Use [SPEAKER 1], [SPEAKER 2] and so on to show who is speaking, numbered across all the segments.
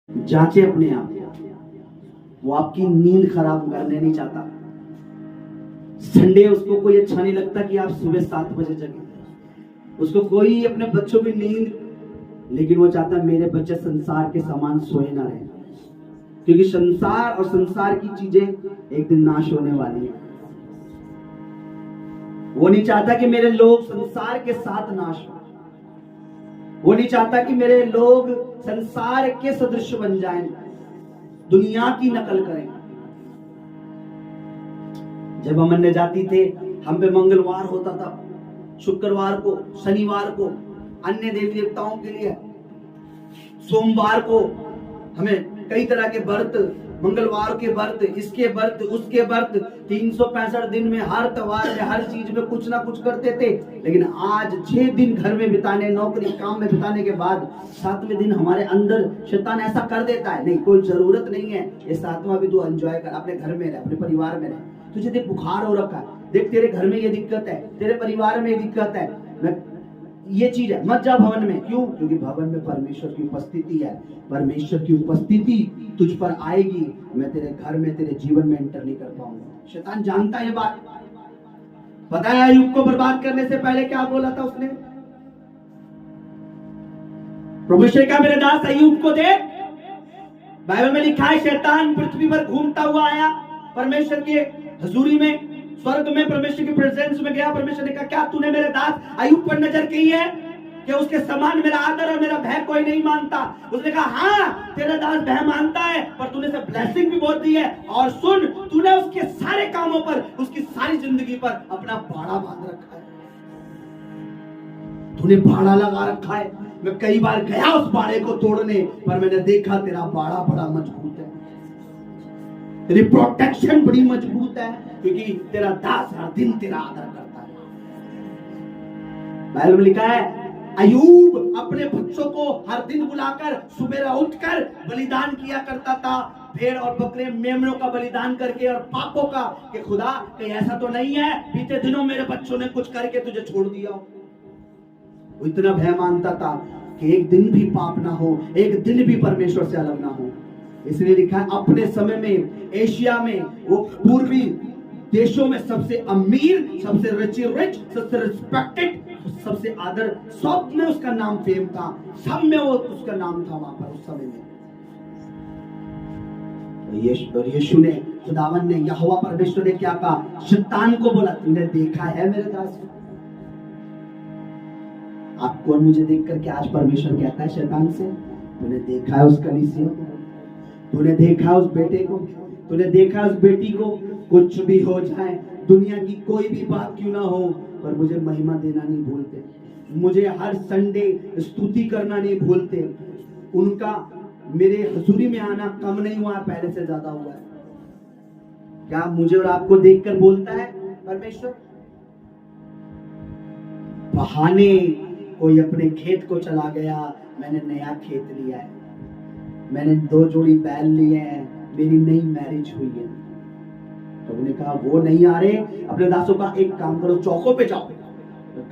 [SPEAKER 1] जांचे अपने आप। वो आपकी नींद खराब करने नहीं चाहता। संडे उसको कोई अच्छा नहीं लगता कि आप सुबह 7 बजे जगे। उसको कोई अपने बच्चों की नींद, लेकिन वो चाहता है मेरे बच्चे संसार के समान सोए ना रहे, क्योंकि संसार और संसार की चीजें एक दिन नाश होने वाली है। वो नहीं चाहता कि मेरे लोग संसार के साथ नाश हो। वो नहीं चाहता कि मेरे लोग संसार के सदृश बन जाएं, दुनिया की नकल करें। जब हम अन्य जाति थे, हम पे मंगलवार होता था, शुक्रवार को, शनिवार को अन्य देवी देवताओं के लिए, सोमवार को हमें कई तरह के व्रत, मंगलवार के व्रत, इसके व्रत, उसके व्रत, 365 दिन में हर त्योहार में हर चीज में कुछ ना कुछ करते थे। लेकिन आज 6 दिन घर में बिताने, नौकरी काम में बिताने के बाद 7वें दिन हमारे अंदर शैतान ऐसा कर देता है, नहीं कोई जरूरत नहीं है, ये 7वां भी तू एंजॉय कर, अपने घर में रह, अपने परिवार में रह। तुझे देख बुखार हो रखा है, देख तेरे घर में ये दिक्कत है, तेरे परिवार में ये दिक्कत है, ये चीज है, मत जा भवन में। क्यों? क्योंकि भवन में परमेश्वर की उपस्थिति है। परमेश्वर की उपस्थिति तुझ पर आएगी, मैं तेरे घर में, तेरे जीवन में एंटर नहीं कर पाऊंगा। शैतान जानता है बात। पता है अय्यूब को बर्बाद करने से पहले क्या बोला था उसने? परमेश्वर का मेरे दास अय्यूब को देख, बाइबल में लिखा है शैतान पृथ्वी पर घूमता हुआ आया, परमेश्वर के हजूरी में, स्वर्ग में परमेश्वर के प्रेजेंस में गया। परमेश्वर ने कहा क्या तूने मेरे दास अय्यूब पर नजर की है कि उसके समान मेरा आदर और मेरा भय कोई नहीं मानता? उसने कहा हाँ, तेरा दास भय मानता है, पर तूने से ब्लेसिंग भी बहुत दी है। और सुन, तूने उसके सारे कामों पर, उसकी सारी जिंदगी पर अपना बाड़ा बांध रखा है। तूने बाड़ा लगा रखा है। मैं कई बार गया उस बाड़े को तोड़ने, पर मैंने देखा तेरा बाड़ा बड़ा मजबूत है, तेरी प्रोटेक्शन बड़ी मजबूत है, क्योंकि तेरा दास हर दिन तेरा आदर करता है। बाइबल में लिखा है अय्यूब अपने बच्चों को हर दिन बुलाकर सुबह उठकर बलिदान किया करता था, भेड़ और बकरे मेमनों का बलिदान करके और पापों का, कि खुदा कहीं ऐसा तो नहीं है बीते दिनों मेरे बच्चों ने कुछ करके तुझे छोड़ दिया हो। वो इतना भय मानता था कि एक दिन भी पाप ना हो, एक दिन भी परमेश्वर से अलग ना हो। इसलिए लिखा है अपने समय में एशिया में, वो पूर्वी देशों में सबसे अमीर, सबसे रिच, सबसे रिस्पेक्टेड, सबसे आदर, सब में उसका नाम फेम था, सब में वो उसका नाम था वहां पर उस समय में। और यीशु ने, खुदावन ने, यहोवा परमेश्वर ने क्या कहा? शैतान को बोला तूने देखा है मेरे दास? आपको और मुझे देख करके आज परमेश्वर कहता है शैतान से, तूने देखा है उस कलीसिया को, तूने देखा उस बेटे को, तूने देखा उस बेटी को? कुछ भी हो जाए, दुनिया की कोई भी बात क्यों ना हो, पर मुझे महिमा देना नहीं भूलते, मुझे हर संडे स्तुति करना नहीं भूलते। उनका मेरे हजूरी में आना कम नहीं हुआ, पहले से ज्यादा हुआ है। क्या मुझे और आपको देखकर बोलता है परमेश्वर? बहाने कोई अपने खेत को चला गया, मैंने नया खेत लिया है, मैंने 2 जोड़ी बैल लिए हैं, मेरी नई मैरिज हुई है। तो उन्होंने कहा वो नहीं आ रहे, अपने दासों का एक काम करो, चौकों पे जाओ,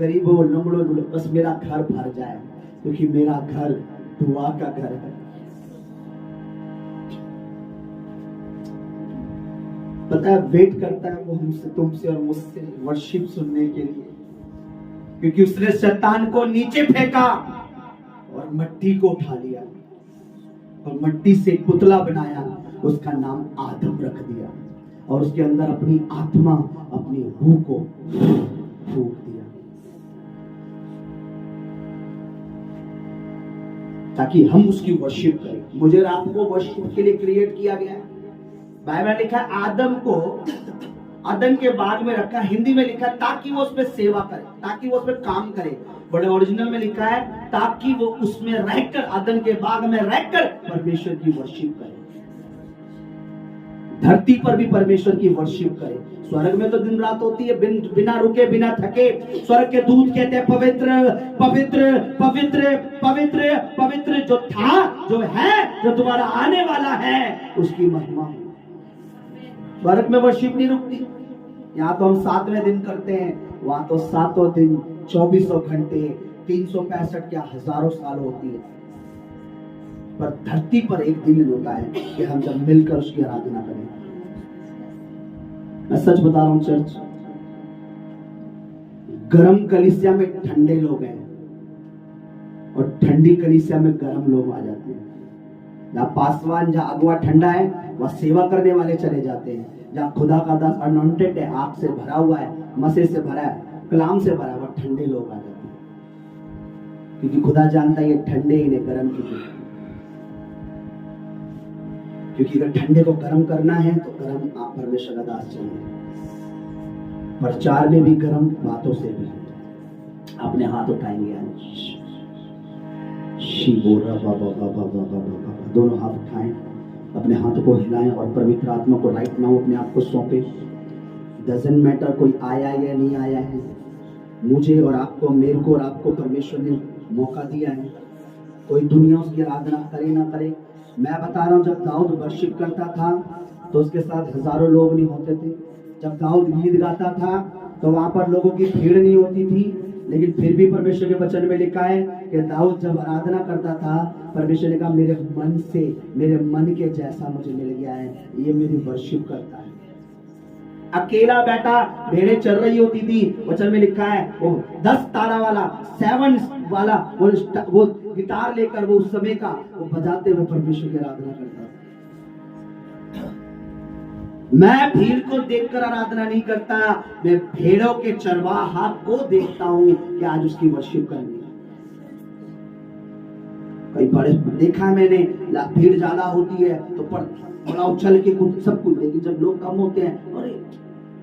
[SPEAKER 1] गरीब हो, लंगड़ो, बस मेरा घर भर जाए, क्योंकि मेरा घर दुआ का घर है। पता है वेट करता है वो हमसे, तुमसे और मुझसे वर्शिप सुनने के लिए, क्योंकि उसने शैतान को नीचे फेंका और मिट्टी को उठा लिया और मिट्टी से पुतला बनाया, उसका नाम आदम रख दिया और उसके अंदर अपनी आत्मा, अपनी रूह को फूंक दिया, ताकि हम उसकी वर्शिप करें। मुझे और आपको वर्शिप के लिए क्रिएट किया गया है। बाइबल में लिखा है आदम को अदन के बाग में रखा, हिंदी में लिखा है ताकि वो उसमें सेवा करे, ताकि वो उसमें काम करे। बड़े ओरिजिनल में लिखा है ताकि वो उसमें रहकर, अदन के बाग में रहकर परमेश्वर की वर्शिप करे, धरती पर भी परमेश्वर की वर्शिप करे। स्वर्ग में तो दिन रात होती है, बिना रुके, बिना थके। स्वर्ग के दूत कहते हैं पवित्र पवित्र पवित्र पवित्र पवित्र, जो था, जो है, जो दोबारा आने वाला है, उसकी महिमा। स्वर्ग में वर्शिप नहीं रुकती। यहाँ तो हम 7वें दिन करते हैं, वहां तो 7 दिन 2400 घंटे 365 क्या हजारों साल होती है। पर धरती पर एक दिन होता है कि हम जब मिलकर उसकी आराधना करें। मैं सच बता रहा हूं चर्च, गरम कलीसिया में ठंडे लोग हैं और ठंडी कलीसिया में गरम लोग आ जाते हैं। जहाँ पासवान, जहाँ अगुआ ठंडा है, वह सेवा करने वाले चले जाते हैं। जहाँ खुदा का दास अनॉइंटेड है, आग से भरा हुआ है, मसे से भरा है, कलाम से भरा है, वह ठंडे लोग आ जाते हैं। क्योंकि खुदा जानता है ये ठंडे इन्हें गर्म कीजिए। क्योंकि अगर ठंडे को गर्म करना है तो गर्म आप परमेश्वर का दास चाहिए, प्रचार में भी गर्म, बातों से भी। अपने हाथ उठाएंगे आज, दोनों हाथ उठाएं, अपने हाथों को हिलाएं और पवित्र आत्मा को राइट नाउ अपने आप को सौंपे। डजंट मैटर कोई आया या नहीं आया है, मुझे और आपको, मेरे को और आपको परमेश्वर ने मौका दिया है। कोई दुनिया उसकी आराधना करे ना करे, मैं बता रहा हूँ, जब दाऊद वर्शिप करता था तो उसके साथ हजारों लोग नहीं होते थे। जब दाऊद गीत गाता था तो वहां पर लोगों की भीड़ नहीं होती थी, लेकिन फिर भी परमेश्वर के वचन में लिखा है कि दाऊद जब आराधना करता था, परमेश्वर ने कहा मेरे मन से, मेरे मन के जैसा मुझे मिल गया है, ये मेरी वर्शिप करता है। अकेला बैठा भेड़े चल रही होती थी, वचन में लिखा है वो 10 तारा वाला, 7 वाला वो गिटार लेकर वो उस समय का वो बजाते हुए परमेश्वर की आराधना करता था। मैं भीड़ को देखकर आराधना नहीं करता, मैं भेड़ों के चरवाहा को देखता हूं कि आज उसकी वर्शिप करनी है। कई बड़े देखा मैंने, भीड़ ज्यादा होती है तो बड़ा उछल के कुछ सब कुछ, लेकिन जब लोग कम होते हैं, अरे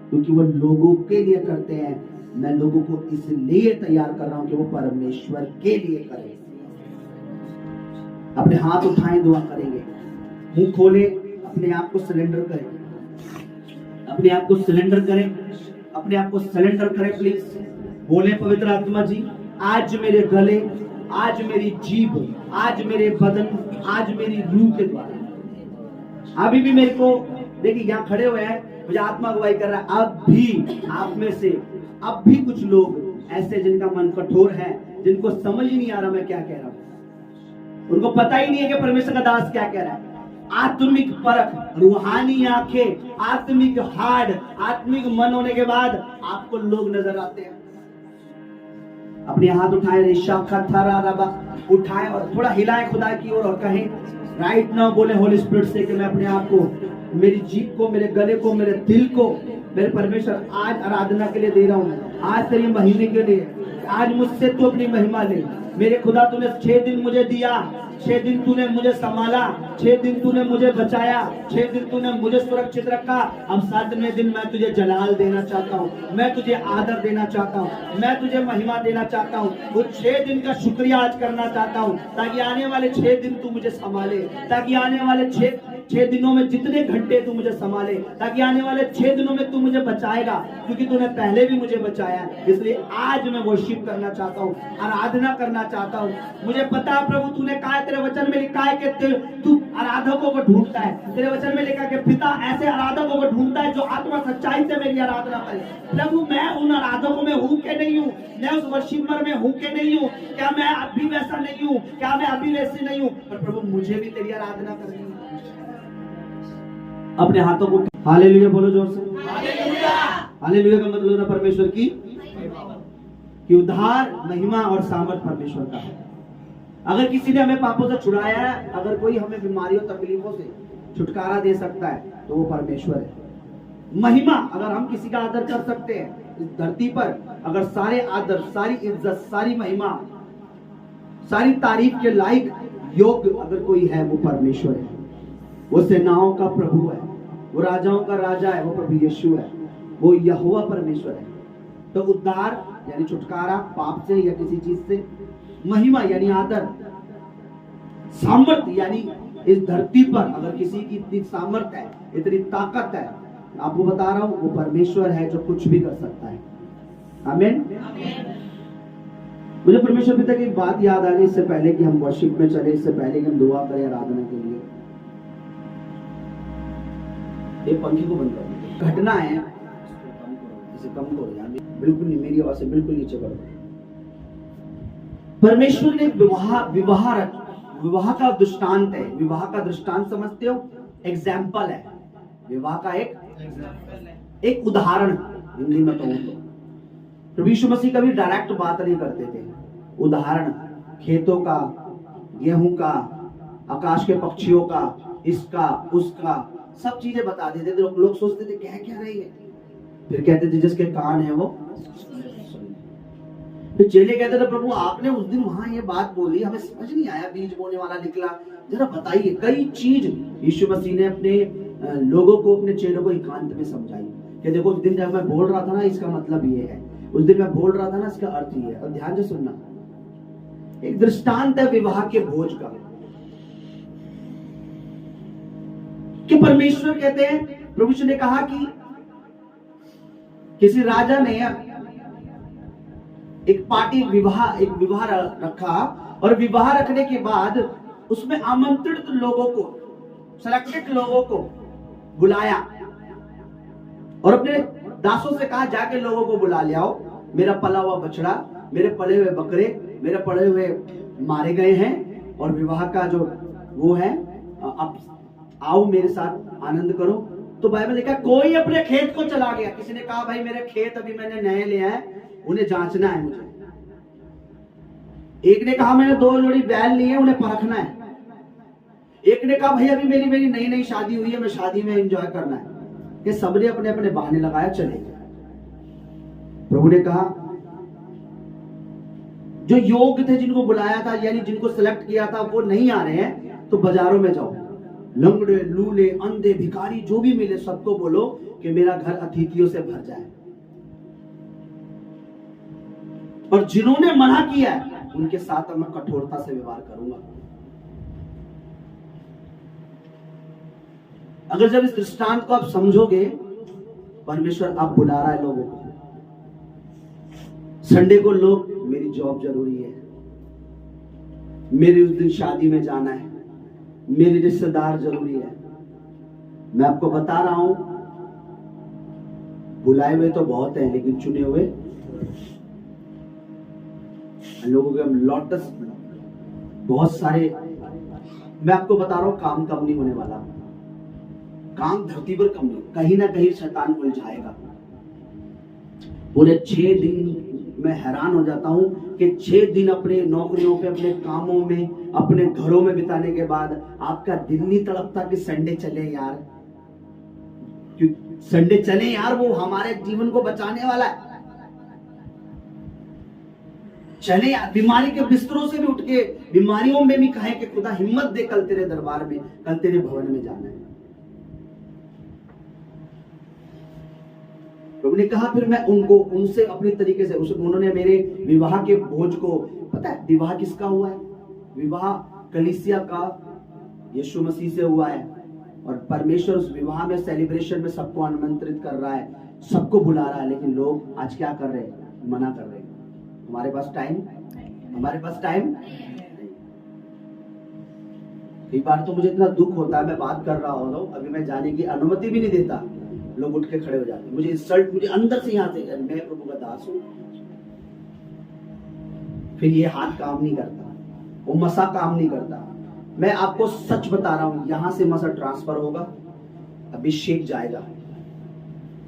[SPEAKER 1] क्योंकि वो लोगों के लिए करते हैं। मैं लोगों को इसलिए तैयार कर रहा हूं कि वो परमेश्वर के लिए करें। अपने हाथ उठाएं, दुआ करेंगे, मुंह खोले, अपने आप को सिलेंडर करें, अपने आप को सिलेंडर करें, अपने आप को सिलेंडर करें प्लीज। बोले पवित्र आत्मा जी, आज मेरे गले, आज मेरी जीभ, आज मेरे बदन, आज मेरी रूह के द्वारा अभी भी मेरे को देखिए, यहाँ खड़े हुए हैं, मुझे आत्मा अगुवाई कर रहा है। अब भी आप में से अब भी कुछ लोग ऐसे जिनका मन कठोर है, जिनको समझ ही नहीं आ रहा मैं क्या कह रहा हूं, उनको पता ही नहीं है कि परमेश्वर का दास क्या कह रहा है। आत्मिक परख, रूहानी आंखें, आत्मिक हार्ड, आत्मिक मन होने के बाद आपको लोग नजर आते हैं। अपने हाथ उठाएं, रेशा खथरा रबा उठाएं और थोड़ा हिलाएं खुदा की ओर और कहें राइट नाउ, बोले होली स्पिरिट से कि मैं अपने आप को, मेरी जीभ को, मेरे गले को, मेरे दिल को, मेरे परमेश्वर आज आराधना के लिए दे रहा हूँ। आज तेरी महीने के लिए, आज मुझसे तू अपनी महिमा ले। मेरे खुदा तूने 6 दिन मुझे दिया, 6 दिन तूने मुझे संभाला, 6 दिन तूने मुझे बचाया, 6 दिन तूने मुझे सुरक्षित रखा। अब 7वें दिन मैं तुझे जलाल देना चाहता हूँ, मैं तुझे आदर देना चाहता हूँ, मैं तुझे महिमा देना चाहता हूँ। वो 6 दिन का शुक्रिया आज करना चाहता हूँ, ताकि आने वाले 6 दिन तू मुझे संभाले, ताकि आने वाले 6 दिनों में जितने घंटे तू मुझे संभाले, ताकि आने वाले 6 दिनों में तू मुझे बचाएगा, क्योंकि तूने पहले भी मुझे बचाया। इसलिए आज मैं वर्शिप करना चाहता हूँ, आराधना करना चाहता हूँ। मुझे पता है प्रभु, तूने कहा है, तेरे वचन में लिखा है कि तू आराधकों को ढूंढता है। तेरे वचन में लिखा है कि पिता ऐसे आराधकों को ढूंढता है जो आत्मा सच्चाई से मेरी आराधना करे। प्रभु मैं उन आराधकों में हूँ कि नहीं हूँ, मैं उस वर्शिपर में हूँ कि नहीं हूँ, क्या मैं अभी वैसा नहीं हूँ, क्या मैं अभी वैसी नहीं हूँ। पर प्रभु मुझे भी तेरी आराधना करनी है। अपने हाथों को हालेलुया बोलो जोर से, हालेलुया। हालेलुया का मतलब ना परमेश्वर की कि उद्धार, महिमा और सामर्थ परमेश्वर का है। अगर किसी ने हमें पापों से छुड़ाया है, अगर कोई हमें बीमारियों तकलीफों से छुटकारा दे सकता है तो वो परमेश्वर है। महिमा, अगर हम किसी का आदर कर सकते हैं इस धरती पर, अगर सारे आदर, सारी इज्जत, सारी महिमा, सारी तारीफ के लायक योग्य अगर कोई है, वो परमेश्वर है। वो सेनाओं का प्रभु है, वो राजाओं का राजा है, वो प्रभु यीशु है, वो यहोवा परमेश्वर है। तो उद्धार यानी छुटकारा पाप से या किसी चीज से, महिमा यानी आदर, सामर्थ यानी इस धरती पर अगर किसी की इतनी सामर्थ है, इतनी ताकत है, आपको बता रहा हूं वो परमेश्वर है जो कुछ भी कर सकता है। आमीन। मुझे परमेश्वर पिता की एक बात याद आ गई इससे पहले कि हम वर्शिप में चले, इससे पहले कि हम दुआ करें आराधना के लिए। ये पंखी को बंद कर, घटना है, इसे कम करो यार, बिल्कुल नहीं, मेरी आवाज से बिल्कुल नीचे करो। परमेश्वर ने विवाह विवाह का दृष्टांत है। विवाह का दृष्टांत समझते हो, एग्जाम्पल है। विवाह का एक उदाहरण, हिंदी में कहूं तो। प्रभु यीशु मसीह कभी डायरेक्ट बात नहीं करते थे, उदाहरण, खेतों का, गेहूं का, आकाश के पक्षियों का, इसका उसका, सब चीजें बता देते थे। लोग सोचते थे क्या रही है, फिर कहते थे जिसके कान है वो। फिर चेले कहते थे प्रभु आपने उस दिन वहां ये बात बोली, हमें समझ नहीं आया, बीज बोने वाला निकला, जरा बताइए। कई चीज यीशु मसीह ने अपने लोगों को, अपने चेलों को एकांत में समझाई कि देखो उस दिन जब मैं बोल रहा था ना, इसका मतलब ये है, उस दिन मैं बोल रहा था ना, इसका अर्थ ये है। और ध्यान से सुनना, एक दृष्टांत है विवाह के भोज का, कि परमेश्वर कहते हैं, प्रभु ने कहा कि किसी राजा ने एक पार्टी, एक विवाह रखा, और विवाह रखने के बाद उसमें आमंत्रित लोगों को, सिलेक्टेड लोगों को बुलाया और अपने दासों से कहा जाके लोगों को बुला ले आओ, मेरा पला हुआ बछड़ा, मेरे पले हुए बकरे, मेरे पड़े हुए मारे गए हैं, और विवाह का जो वो है, अब आओ मेरे साथ आनंद करो। तो बाइबल लिखा कोई अपने खेत को चला गया। किसी ने कहा भाई मेरे खेत अभी मैंने नए लिया है, उन्हें जांचना है मुझे। एक ने कहा मैंने 2 जोड़ी बैल लिए, उन्हें परखना है। एक ने कहा भाई अभी मेरी नई शादी हुई है, मैं शादी में एंजॉय करना है। ये सबने अपने अपने बहाने लगाया, चले गए। प्रभु ने कहा जो योग्य थे, जिनको बुलाया था, यानी जिनको सिलेक्ट किया था, वो नहीं आ रहे हैं, तो बाजारों में जाओ, लंगड़े, लूले, अंधे, भिखारी जो भी मिले सबको बोलो कि मेरा घर अतिथियों से भर जाए। और जिन्होंने मना किया है उनके साथ मैं कठोरता से व्यवहार करूंगा। अगर जब इस दृष्टांत को आप समझोगे, परमेश्वर आप बुला रहा है लोगों को। संडे को लोग, मेरी जॉब जरूरी है, मेरी उस दिन शादी में जाना है, मेरे रिश्तेदार जरूरी है। मैं आपको बता रहा हूं, बुलाए हुए तो बहुत हैं, लेकिन चुने हुए लोगों के लॉटस बहुत सारे। मैं आपको बता रहा हूं, काम कम नहीं होने वाला, काम धरती पर कम नहीं, कहीं ना कहीं शैतान उलझाएगा। पूरे 6 दिन मैं हैरान हो जाता हूं कि 6 दिन अपने नौकरियों पे, अपने कामों में, अपने घरों में बिताने के बाद आपका दिल नहीं तड़पता कि संडे चले यार, संडे चले यार, वो हमारे जीवन को बचाने वाला है। चले यार, बीमारी के बिस्तरों से भी उठ के, बीमारियों में भी कहे कि खुदा हिम्मत दे, कल तेरे दरबार में, कल तेरे भवन में जाना है। प्रभु ने कहा फिर मैं उनसे अपने तरीके से, उन्होंने मेरे विवाह के भोज को, पता है विवाह किसका हुआ है? विवाह कलीसिया का यीशु मसीह से हुआ है। और परमेश्वर उस विवाह में, सेलिब्रेशन में सबको आमंत्रित कर रहा है, सबको बुला रहा है। लेकिन लोग आज क्या कर रहे हैं? मना कर रहे हैं। हमारे पास टाइम, हमारे पास टाइम। कई बार तो मुझे इतना दुख होता है, मैं बात कर रहा हूँ, अभी मैं जाने की अनुमति भी नहीं देता, लोग उठ के खड़े हो जाते हैं, मुझे इंसल्ट, मुझे अंदर से यहाँ से, मैं प्रभु का दास हूँ। फिर ये हाथ काम नहीं करता, वो मसा काम नहीं करता। मैं आपको सच बता रहा हूं, यहां से मसा ट्रांसफर होगा, अभिषेक जाएगा।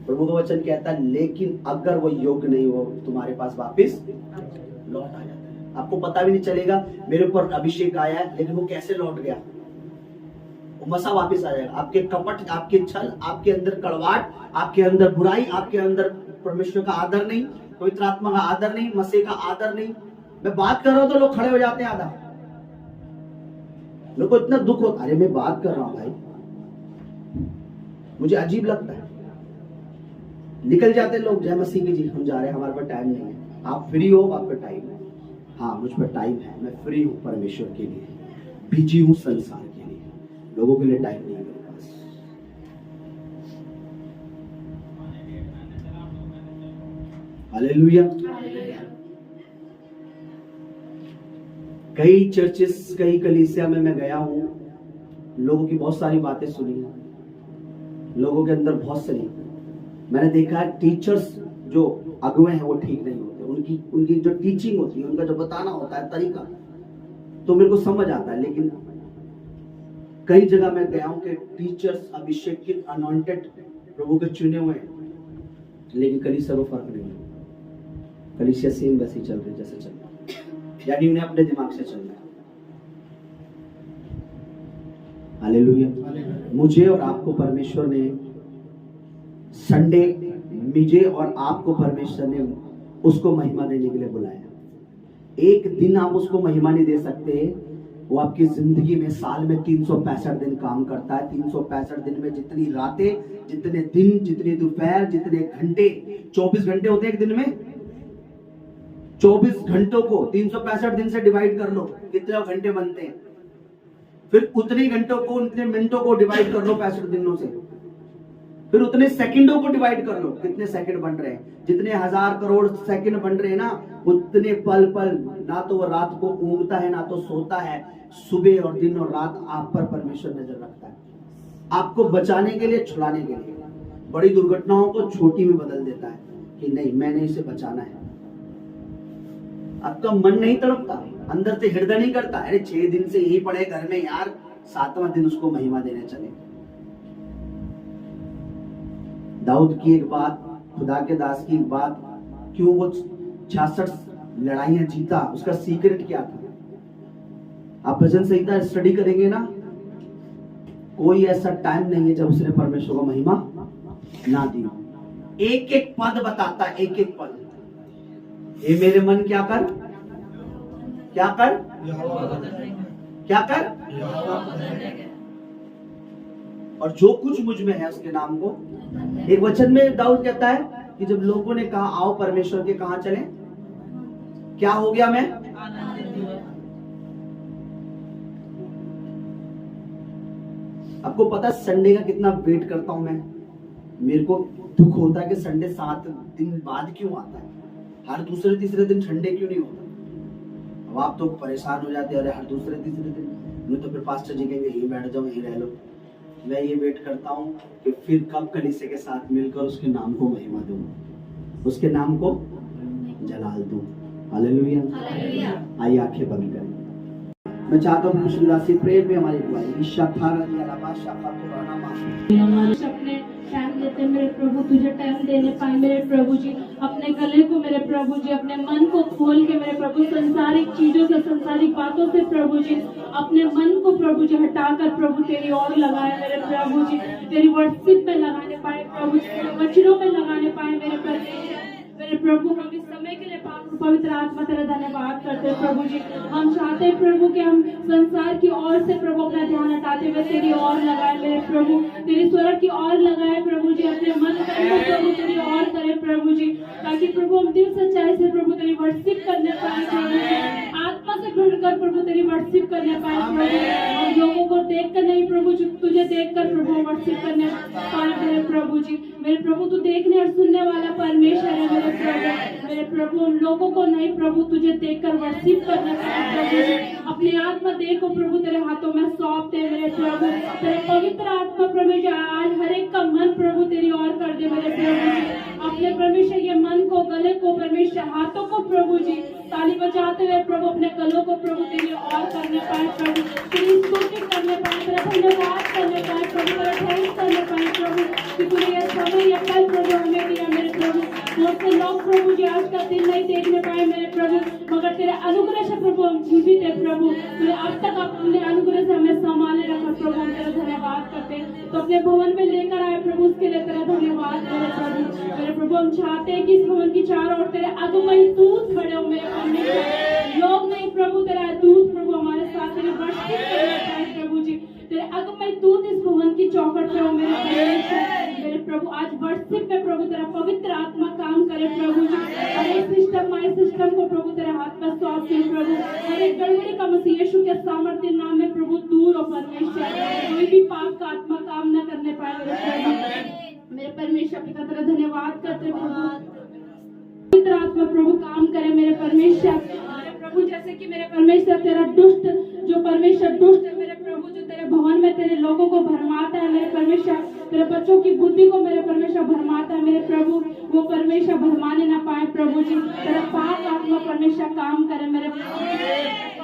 [SPEAKER 1] प्रभु का वचन कहता है लेकिन अगर वो योग्य नहीं हो, तुम्हारे पास वापस लौट आ जाता है। आपको पता भी नहीं चलेगा मेरे ऊपर अभिषेक आया है, लेकिन वो कैसे लौट गया, वो मसा वापस आ जाएगा। आपके कपट, आपके छल, आपके अंदर कड़वाहट, आपके अंदर बुराई, आपके अंदर परमेश्वर का आदर नहीं, पवित्र आत्मा का आदर नहीं, मसीह का आदर नहीं। मैं बात कर रहा हूं तो लोग खड़े हो जाते हैं, आधा लोग को इतना दुख होता है। अरे मैं बात कर रहा हूं भाई, मुझे अजीब लगता है। निकल जाते लोग, जय मसीह की जी, हम जा रहे हैं, हमारे पास टाइम नहीं है। आप फ्री हो, आप पे टाइम है। हाँ, मुझ पर टाइम है, मैं फ्री हूं परमेश्वर के लिए, बिजी हूं संसार के लिए, लोगों के लिए टाइम नहीं है मेरे पास। हालेलुया। कई चर्चेस, कई कलीसिया में मैं गया हूं, लोगों की बहुत सारी बातें सुनी, लोगों के अंदर बहुत सारी, मैंने देखा है टीचर्स जो अगुए हैं वो ठीक नहीं होते, उनकी जो टीचिंग होती है, उनका जो बताना होता है तरीका, तो मेरे को समझ आता है। लेकिन कई जगह मैं गया हूं कि टीचर्स अभिषेकित अनॉइंटेड प्रभु के चुने हुए हैं, लेकिन कलीसिया को फर्क नहीं है। कलीसिया सेम वैसे ही चल रही जैसे चल रहा है, यानी उन्हें अपने दिमाग से चलना है। हालेलुया। मुझे और आपको परमेश्वर ने संडे, मुझे और आपको परमेश्वर ने उसको महिमा देने के लिए बुलाया। एक दिन आप उसको महिमा नहीं दे सकते। वो आपकी जिंदगी में साल में 365 दिन काम करता है। 365 दिन में जितनी रातें, जितने दिन, जितनी दोपहर, जितने घंटे, 24 घंटे होते हैं एक दिन में। 24 घंटों को 365 दिन से डिवाइड कर लो, कितने घंटे बनते हैं। फिर उतने घंटों को, उतने मिनटों को डिवाइड कर लो 65 दिनों से। फिर उतने सेकंडों को डिवाइड कर लो, कितने सेकंड बन रहे हैं। जितने 1000 करोड़ सेकंड बन रहे हैं ना, उतने पल पल, ना तो वो रात को ऊँगता है ना तो सोता है। सुबह और दिन और रात आप पर परमेश्वर नजर रखता है, आपको बचाने के लिए, छुड़ाने के लिए। बड़ी दुर्घटनाओं को छोटी में बदल देता है कि नहीं, मैंने इसे बचाना है। आपका मन नहीं तड़पता, अंदर से हृदय नहीं करता, अरे 6 दिन से यही पड़े घर में यार, 7वां दिन उसको महिमा देने चले। दाऊद की एक बात, खुदा के दास की एक बात, क्यों वो 66 लड़ाइयां जीता, उसका सीक्रेट क्या था? आप भजन संहिता स्टडी करेंगे ना, कोई ऐसा टाइम नहीं है जब उसने परमेश्वर को महिमा ना दी। एक एक पद बताता, एक एक पद। ये मेरे मन क्या कर, क्या कर, क्या कर, और जो कुछ मुझ में है उसके नाम को। एक वचन में दाऊद कहता है कि जब लोगों ने कहा आओ परमेश्वर के कहां चले, क्या हो गया? मैं आपको पता संडे का कितना वेट करता हूं मैं। मेरे को दुख होता है कि संडे 7 दिन बाद क्यों आता है, हर दूसरे तीसरे दिन संडे क्यों नहीं होता। अब आप तो परेशान हो जाते हैं, अरे हर दूसरे तीसरे दिन, नहीं तो फिर पास्टर जी कहेंगे यहीं बैठ जाओ, यहीं रह लो। मैं ये वेट करता हूँ कि फिर कब कलीसिया के साथ मिलकर उसके नाम को महिमा दूं, उसके नाम को जलाल दूं। हालेलुया। आइए आंखें बंद करें। मैं चाहता हूँ कुछ उदासी प्रेम में हमारी
[SPEAKER 2] अपने टाइम देते मेरे प्रभु, तुझे टाइम देने पाए मेरे प्रभु जी। अपने गले को मेरे प्रभु जी, अपने मन को खोल के मेरे प्रभु, संसारिक चीजों से, संसारिक बातों से प्रभु जी, अपने मन को प्रभु जी हटाकर प्रभु तेरी ओर लगाए मेरे प्रभु जी। तेरी वर्शिप में लगाने पाए प्रभु जी, वचनों में लगाने पाए मेरे मेरे प्रभु। हम इस समय के लिए पवित्र आत्मा तेरा धन्यवाद करते हैं प्रभु जी। हम चाहते हैं प्रभु कि हम संसार की ओर से प्रभु अपना ध्यान हटाते हुए तेरी ओर लगाए मेरे प्रभु, तेरी स्वर की ओर लगाए प्रभु जी। अपने मन को प्रभु तेरी ओर करे प्रभु जी, ताकि प्रभु हम दिल सच्चाई से प्रभु तेरी वर्शिप करने पाए प्रभु जी। आत्मा से भरकर प्रभु तेरी वर्शिप करने पाए प्रभु। हम लोगों को देख कर नहीं प्रभु जी, तुझे देख कर प्रभु वर्शिप करने पाए मेरे प्रभु जी। मेरे प्रभु तू देखने और सुनने वाला परमेश्वर है मेरे प्रभु। मेरे प्रभु हम लोगों को नहीं प्रभु तुझे देखकर वर्शिप करना पाए प्रभु जी। अपनी आत्मा देह को प्रभु तेरे हाथों में सौंपते मेरे प्रभु। तेरे पवित्र आत्मा परमेश्वर आज हर एक का मन प्रभु तेरी ओर कर दे मेरे प्रभु जी। अपने परमेश्वर ये मन को, गले को परमेश्वर, हाथों को प्रभु जी ताली बजाते हुए प्रभु अपने गलों को प्रभु तेरी ओर करने पाए प्रभु, तेरी स्तुति करने पाए, तेरा धन्यवाद करने पाए प्रभु, तेरा थैंक्स करने पाए प्रभु कि तूने ये समय ये पल प्रभु हमें दिया मेरे प्रभु। बहुत से लोग प्रभु जी आज का दिन नहीं देखने पाए मेरे प्रभु, मगर तेरे अनुग्रह से प्रभु हम जीवित है प्रभु। तूने अब तक अपने अनुग्रह से हमें संभाले रखा प्रभु, हम तेरा धन्यवाद करते हैं। तो अपने भवन में लेकर आए प्रभु, उसके लिए तेरा धन्यवाद मेरे प्रभु। मेरे प्रभु हम चाहते हैं कि इस भवन की चारों ओर तेरे अगुमई दूत खड़े हो मेरे परमेश्वर। लोग नहीं प्रभु, तेरा दूत प्रभु हमारे साथ तेरी वर्शिप करने पाए प्रभु जी। तेरे अगुमई दूत इस भवन की चौखट पे हो मेरे परमेश्वर। मेरे प्रभु आज वर्शिप में प्रभु तेरा पवित्र आत्मा काम करे प्रभु जी। हर एक सिस्टम, माय सिस्टम को प्रभु तेरे हाथ में सौंप दे प्रभु। हर एक गड़बड़ी का मसीह यीशु के सामर्थ्य नाम में प्रभु दूर हो परमेश्वर। कोई भी पाप का आत्मा काम न करने पाए मेरे प्रभु। मेरे परमेश्वर पिता तेरा धन्यवाद करते प्रभु, पवित्र आत्मा प्रभु काम करे मेरे परमेश्वर। मेरे प्रभु जैसे कि मेरे परमेश्वर तेरा दुष्ट जो परमेश्वर दुष्ट है मेरे प्रभु, जो तेरे भवन में तेरे लोगों को भरमाता है मेरे परमेश्वर, तेरे बच्चों की बुद्धि को मेरे परमेश्वर भरमाता है मेरे प्रभु, वो परमेश्वर भरमाने ना पाए प्रभु जी। तेरा पाक आत्मा परमेश्वर काम करे मेरे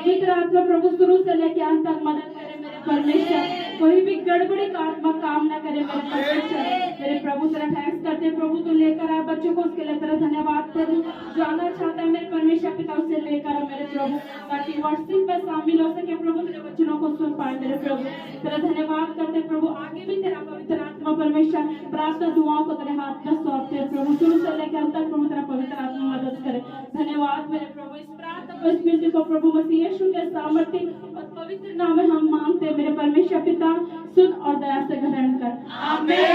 [SPEAKER 2] पवित्र आत्मा प्रभु शुरू से लेकर अंत तक मदद करे मेरे परमेश्वर। कोई भी गड़बड़ी का आत्मा काम ना करे मेरे परमेश्वर। मेरे प्रभु तेरा थैंक्स करते हैं प्रभु, तो लेकर आए बच्चों को, उसके लिए तेरा धन्यवाद प्रभु। जो आना चाहता है मेरे परमेश्वर पिता उसे लेकर आ मेरे प्रभु, ताकि व्हाट्सएप पे शामिल हो सके प्रभु, तेरे वचनों को सुन पाए मेरे प्रभु। तेरा धन्यवाद करते हैं प्रभु, आगे भी तेरा पवित्र आत्मा परमेश्वर प्रार्थना दुआओं को तेरे हाथ में सौंपते हैं प्रभु, शुरू से लेकर अंत तक प्रभु तेरा पवित्र आत्मा मदद करे। धन्यवाद मेरे प्रभु, इस प्रार्थना को, इस विनती को प्रभु मसीह यीशु के सामर्थ्य और पवित्र नाम में हम मांगते हैं मेरे परमेश्वर पिता, सुन और दया से ग्रहण कर, आमीन।